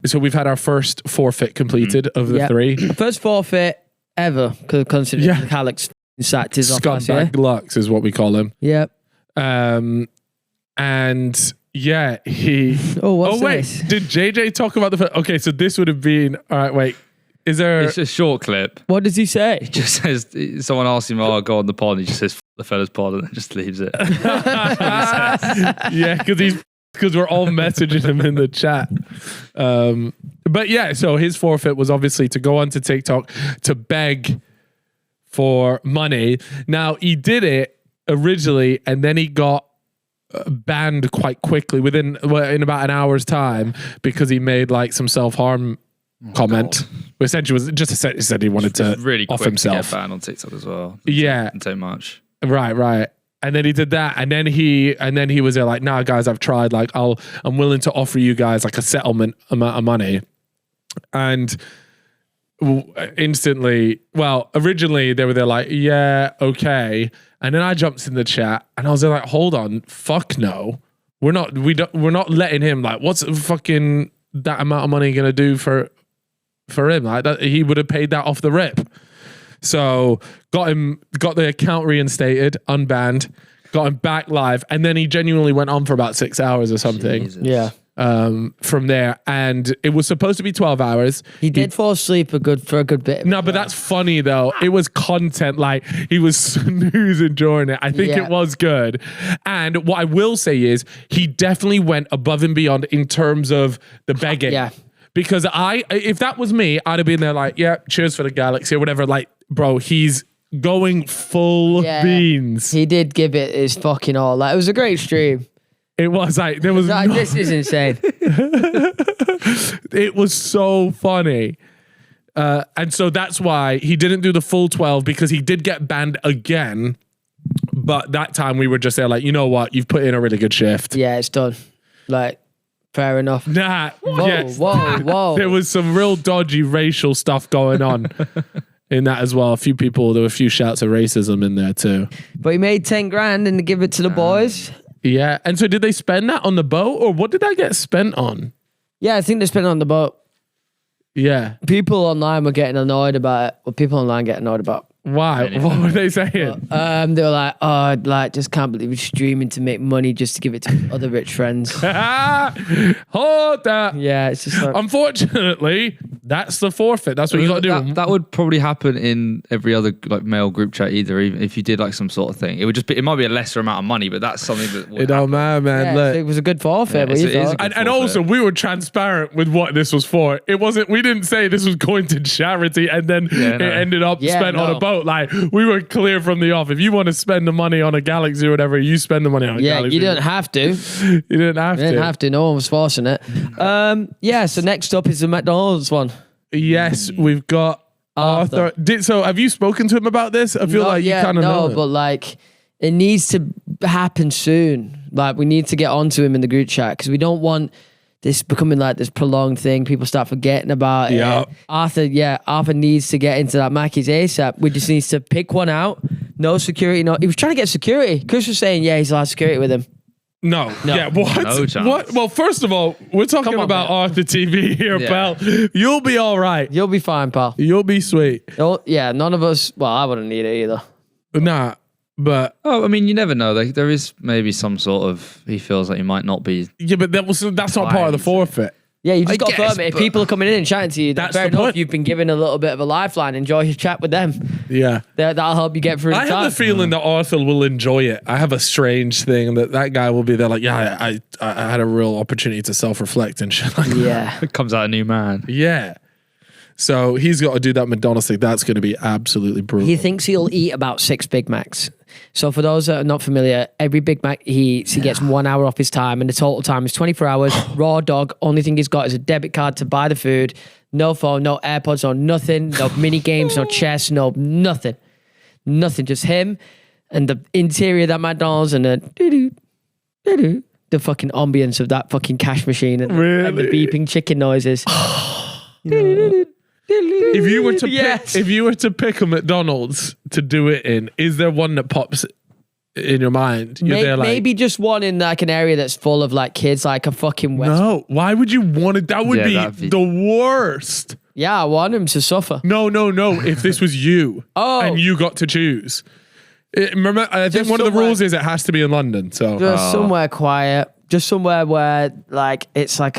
So we've had our first forfeit completed of the 3. First forfeit ever, considering Alex sacked his office. Scumbag Lux is what we call him. Yep. And yeah, he... what's wait, this? did JJ talk about the... Okay, so this would have been... All right, wait. Is there... It's a short clip. What does he say? He just says, someone asks him, go on the pod, and he just says, the fella's pod, and then just leaves it. Yeah, because we're all messaging him in the chat. But yeah, so his forfeit was obviously to go onto TikTok to beg for money. Now, he did it originally, and then he got banned quite quickly in about an hour's time because he made like some self-harm comment. Essentially was just said he wanted to really off quick himself. To get banned on TikTok as well. Didn't take much. Right. And then he did that, and then he was there like, nah, guys, I've tried. Like, I'm willing to offer you guys like a settlement amount of money, and instantly, well, originally they were there like, yeah, okay, and then I jumped in the chat and I was there like, hold on, fuck no, we're not letting him, like, what's fucking that amount of money gonna do for him? Like that, he would have paid that off the rip. So got the account reinstated, unbanned, got him back live, and then he genuinely went on for about 6 hours or something. Jesus. Yeah. From there, and it was supposed to be 12 hours. He did fall asleep for a good bit. No, but that's funny though. It was content, like he was snoozing during it. I think it was good. And what I will say is he definitely went above and beyond in terms of the begging. Yeah. Because if that was me, I'd have been there like, yeah, cheers for the galaxy or whatever. Like, bro, he's going full beans. He did give it his fucking all. Like, it was a great stream. It was like, there was this is insane. It was so funny. And so that's why he didn't do the full 12, because he did get banned again. But that time we were just there like, you know what? You've put in a really good shift. Yeah, it's done. Like, fair enough. Nah. Whoa. There was some real dodgy racial stuff going on in that as well. There were a few shouts of racism in there too. But he made 10 grand and to give it to the boys. Yeah. And so did they spend that on the boat, or what did that get spent on? Yeah, I think they spent it on the boat. Yeah. People online were getting annoyed about it. Well, people online get annoyed about. Why? What were they saying? They were like, oh, like, just can't believe we're streaming to make money just to give it to other rich friends. Hold that. Yeah, it's just like... Unfortunately, that's the forfeit. That's what you got to do. That would probably happen in every other like male group chat either, even if you did like some sort of thing. It would just be, it might be a lesser amount of money, but that's something that would it don't matter, man. Yeah, look. it was a good forfeit. And also, we were transparent with what this was for. It wasn't, we didn't say this was going to charity and then it ended up spent on a boat. Like, we were clear from the off. If you want to spend the money on a galaxy or whatever, you spend the money on a galaxy. You didn't have to. You didn't have to. No one was forcing it. So next up is the McDonald's one. Yes, we've got Arthur. So have you spoken to him about this? I feel like you kind of know. No, but like it needs to happen soon. Like we need to get onto him in the group chat because we don't want this becoming like this prolonged thing. People start forgetting about it. Arthur needs to get into that Mackey's ASAP. We just needs to pick one out. No security. No, he was trying to get security. Chris was saying, he's allowed security with him. No. Yeah, what? No chance. What? Well, first of all, we're talking about Arthur TV here, pal. You'll be all right. You'll be fine, pal. You'll be sweet. Oh, yeah, none of us. Well, I wouldn't need it either. Nah, but I mean, you never know. There is maybe some sort of he feels like he might not be. Yeah, but that's not part of the forfeit. Yeah, you just got to firm it. If people are coming in and chatting to you, that's fair the enough. point. You've been given a little bit of a lifeline. Enjoy your chat with them. Yeah. That'll help you get through the time. I have the feeling that Arthur will enjoy it. I have a strange thing that guy will be there like, I had a real opportunity to self-reflect and shit like that. It comes out a new man. Yeah. So he's got to do that McDonald's thing. That's going to be absolutely brutal. He thinks he'll eat about 6 Big Macs. So for those that are not familiar, every Big Mac he eats, he gets 1 hour off his time, and the total time is 24 hours. Raw dog. Only thing he's got is a debit card to buy the food. No phone, no AirPods, no nothing. No mini games, no chess, no nothing. Nothing. Just him and the interior of that McDonald's and the fucking ambience of that fucking cash machine and the beeping chicken noises. If you were to pick a McDonald's to do it in, is there one that pops in your mind. You're there like, maybe just one in like an area that's full of like kids, like a fucking West. no, why would you want it? That would Yeah, be the worst. Yeah, I want him to suffer. No. If this was you and you got to choose. Remember, I think Just one of the somewhere- rules is it has to be in London. So Just somewhere quiet. Just somewhere where like it's like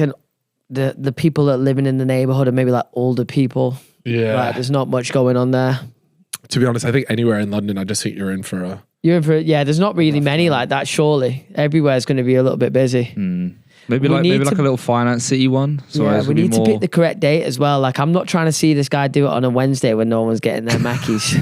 the people that are living in the neighborhood are maybe like older people. yeah. Like there's not much going on there. To be honest, I think anywhere in London, I just think you're in for a. You're in for there's not really many like that, surely. Everywhere's going to be a little bit busy. Maybe We like need a to- little finance city one. So Yeah, it's we gonna be need to more- pick the correct date as well. Like I'm not trying to see this guy do it on a Wednesday when no one's getting their Mackies.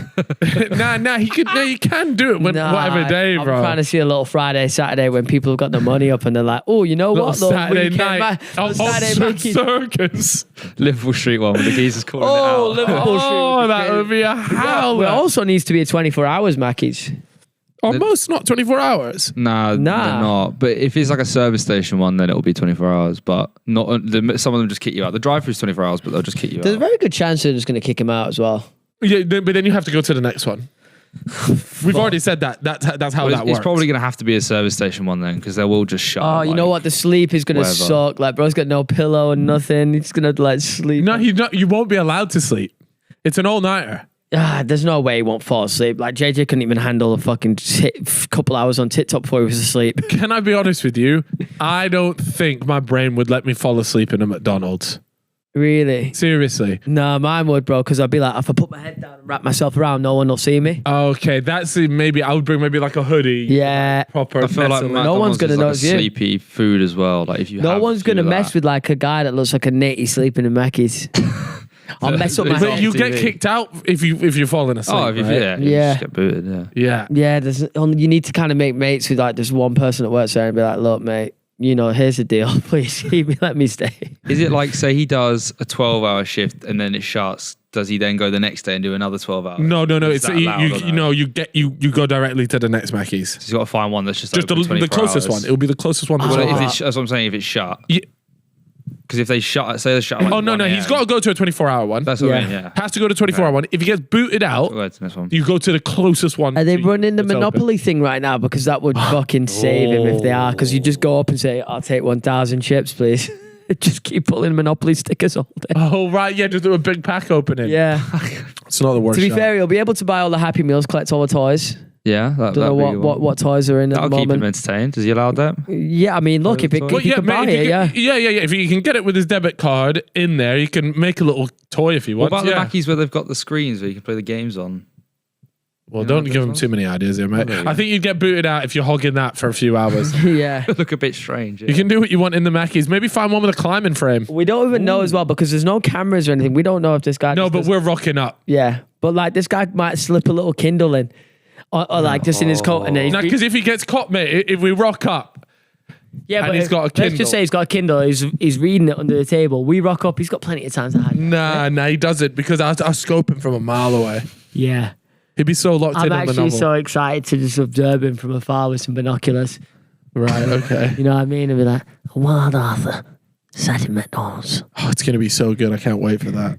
You can do it whatever day, bro. I'm trying to see a little Friday, Saturday when people have got the money up and they're like, oh, you know Little what? The Saturday weekend night. Saturday Oxford Mackies. Circus. Liverpool Street one with the geezers calling Oh, it out. Liverpool Oh, that would be a howler. Well, also needs to be a 24 hours Mackies. Almost not 24 hours. Nah, they're not. But if it's like a service station one, then it'll be 24 hours. But not some of them just kick you out. The drive-thru's 24 hours, but they'll just kick you There's a out. very good chance they're just going to kick him out as well. Yeah, but then you have to go to the next one. We've already said that. That's how Well, that works. it's probably going to have to be a service station one then, because they will just shut. Oh, you know what? The sleep is going to whatever. suck. Like, bro's got no pillow and nothing. He's going to like sleep. No, you won't be allowed to sleep. It's an all-nighter. There's no way he won't fall asleep. Like, JJ couldn't even handle a fucking couple hours on TikTok before he was asleep. Can I be honest with you? I don't think my brain would let me fall asleep in a McDonald's. Really? Seriously. No, mine would, bro, because I'd be like, if I put my head down and wrap myself around, no one will see me. Okay, that's maybe I would bring maybe like a hoodie. Yeah. Proper. I feel like nestle in. No one's McDonald's gonna is notice like you. a sleepy food as well. Like if you No have one's a few going to of mess that. with like a guy that looks like a natty sleeping in Mackies. I'll mess up my But head. you get TV. kicked out if you're falling asleep. Oh, if you right? you Yeah. just get booted. Yeah. Yeah. Yeah, you need to kind of make mates with like there's one person that works there and be like, look, mate, you know, here's the deal. Please let me stay. Is it like, say he does a 12-hour shift and then it shuts? Does he then go the next day and do another 12 hours? No. Is It's that allowed or no? you go directly to the next Mackey's. So he's got to find one that's just Just open the 24 closest hours. one. It'll be the closest one. Well, that's if open. that's what I'm saying. If it's shut, Yeah. because if they shut, say they shut. Oh no, he's got to go to a 24-hour one. That's what I Yeah. mean. Yeah. Has to go to 24-hour one. If he gets booted out, Go to this one. you go to the closest one. Are they to- running the that's open. Monopoly thing right now? Because that would fucking save him if they are. Because you just go up and say, I'll take 1,000 chips, please. Just keep pulling Monopoly stickers all day. Oh right, yeah, just do a big pack opening. Yeah. It's not the worst. To be shot. fair, he'll be able to buy all the Happy Meals, collect all the toys. Yeah. Don't know what toys are in at That'll the keep him moment. entertained. Does he allow that? Yeah, I mean, look, if Well, he can buy it, yeah. Yeah. If he can get it with his debit card in there, he can make a little toy if he What wants. about yeah. the Mackies where they've got the screens where you can play the games on? Well, You know don't what give him those too many ideas here, mate. there you go. I think you'd get booted out if you're hogging that for a few hours. Yeah. Look a bit strange. You can do what you want in the Mackies. Maybe find one with a climbing frame. We don't even know as well because there's no cameras or anything. We don't know if this guy. No, just but does- we're rocking up. Yeah, but like this guy might slip a little Kindle in, or like just in his coat, and then he's, No, because if he gets caught, mate, if we rock up, yeah, and but he's if- got a Let's Kindle. just say he's got a Kindle. He's reading it under the table. We rock up. He's got plenty of time to hide. nah, he doesn't because I scope him from a mile away. Yeah, He'd be so locked I'm in on the actually novel. so excited to just observe him from afar with some binoculars. Right, okay. You know what I mean? And be like, Wild Arthur sat in McDonald's. Oh, it's going to be so good. I can't wait for that.